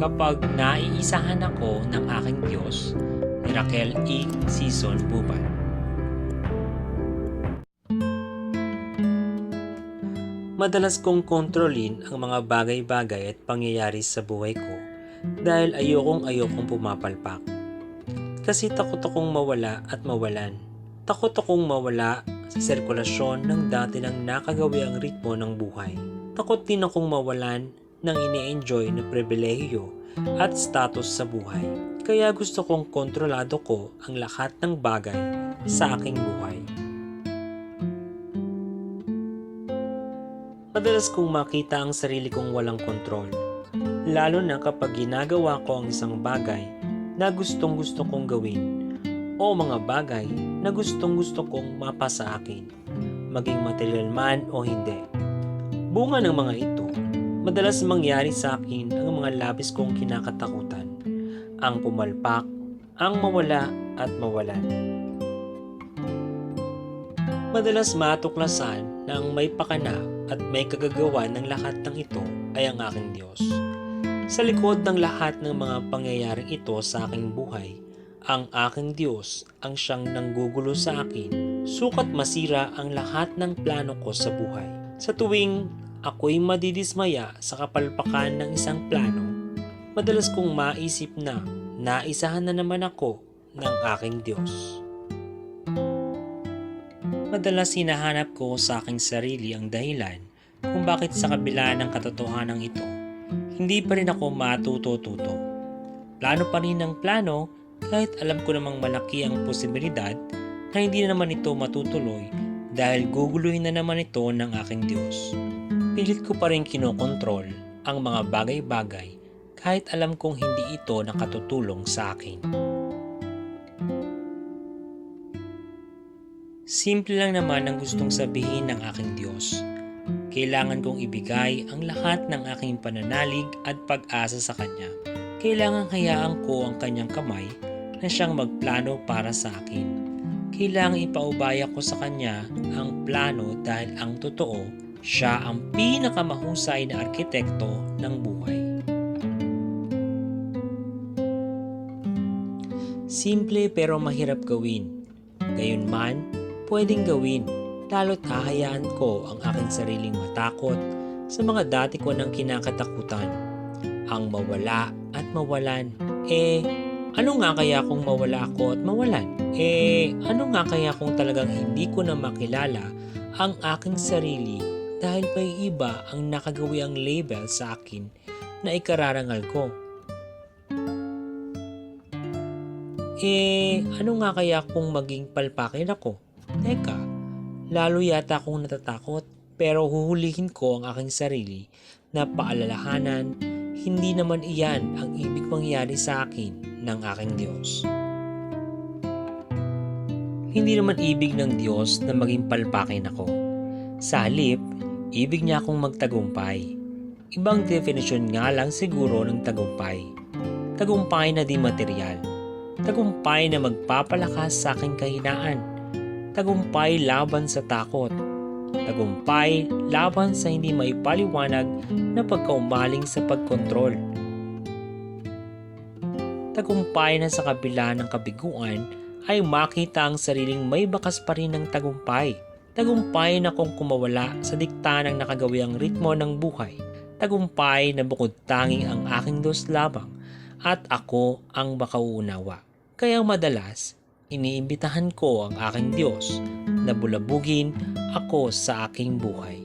kapag naiisahan ako ng aking Diyos. Ni Raquel E. Season Bubal. Madalas kong kontrolin ang mga bagay-bagay at pangyayari sa buhay ko dahil ayokong pumapalpak. Kasi takot akong mawala at mawalan. Takot akong mawala sa sirkulasyon ng dati nang nakagawi ang ritmo ng buhay. Takot din akong mawalan ng ini-enjoy na pribilehiyo at status sa buhay. Kaya gusto kong kontrolado ko ang lahat ng bagay sa aking buhay. Madalas kong makita ang sarili kong walang kontrol, lalo na kapag ginagawa ko ang isang bagay na gustong-gusto kong gawin o mga bagay na gustong-gusto kong mapasa akin, maging material man o hindi. Bunga ng mga ito, madalas mangyari sa akin ang mga labis kong kinakatakutan, ang pumalpak, ang mawala at mawalan. Madalas matuklasan na ang may pakana at may kagagawa ng lahat ng ito ay ang aking Diyos. Sa likod ng lahat ng mga pangyayaring ito sa aking buhay, ang aking Diyos ang siyang nanggugulo sa akin, sukat masira ang lahat ng plano ko sa buhay. Sa tuwing ako'y madidismaya sa kapalpakan ng isang plano, madalas kong maisip na naisahan na naman ako ng aking Diyos. Madalas hinahanap ko sa aking sarili ang dahilan kung bakit sa kabila ng katotohanan ito, hindi pa rin ako matuto-tuto. Plano pa rin ang plano kahit alam ko namang malaki ang posibilidad na hindi na naman ito matutuloy dahil guguluhin na naman ito ng aking Diyos. Pilit ko pa rin kinokontrol ang mga bagay-bagay kahit alam kong hindi ito nakatutulong sa akin. Simple lang naman ang gustong sabihin ng aking Diyos. Kailangan kong ibigay ang lahat ng aking pananalig at pag-asa sa Kanya. Kailangan hayaan ko ang Kanyang kamay na siyang magplano para sa akin. Kailangan ipaubaya ko sa Kanya ang plano dahil ang totoo, siya ang pinakamahusay na arkitekto ng buhay. Simple pero mahirap gawin. Gayunman, pwedeng gawin, lalo't hahayaan ko ang aking sariling matakot sa mga dati ko nang kinakatakutan. Ang mawala at mawalan. Ano nga kaya kung mawala ako at mawalan? Ano nga kaya kung talagang hindi ko na makilala ang aking sarili dahil may iba ang nakagawi ang label sa akin na ikararangal ko? Ano nga kaya kung maging palpakin ako? Teka, lalo yata akong natatakot pero huhulihin ko ang aking sarili na paalalahanan, hindi naman iyan ang ibig mangyari sa akin ng aking Diyos. Hindi naman ibig ng Diyos na maging palpakin ako. Sa halip, ibig niya akong magtagumpay. Ibang definisyon nga lang siguro ng tagumpay. Tagumpay na di material. Tagumpay na magpapalakas sa aking kahinaan. Tagumpay laban sa takot. Tagumpay laban sa hindi maipaliwanag na pagkaumaling sa pagkontrol. Tagumpay na sa kabila ng kabiguan ay makita ang sariling may bakas pa rin ng tagumpay. Tagumpay na kung kumawala sa dikta ng nakagawiang ritmo ng buhay. Tagumpay na bukod tanging ang aking Diyos labang at ako ang makauunawa. Kaya madalas, iniimbitahan ko ang aking Diyos na bulabugin ako sa aking buhay.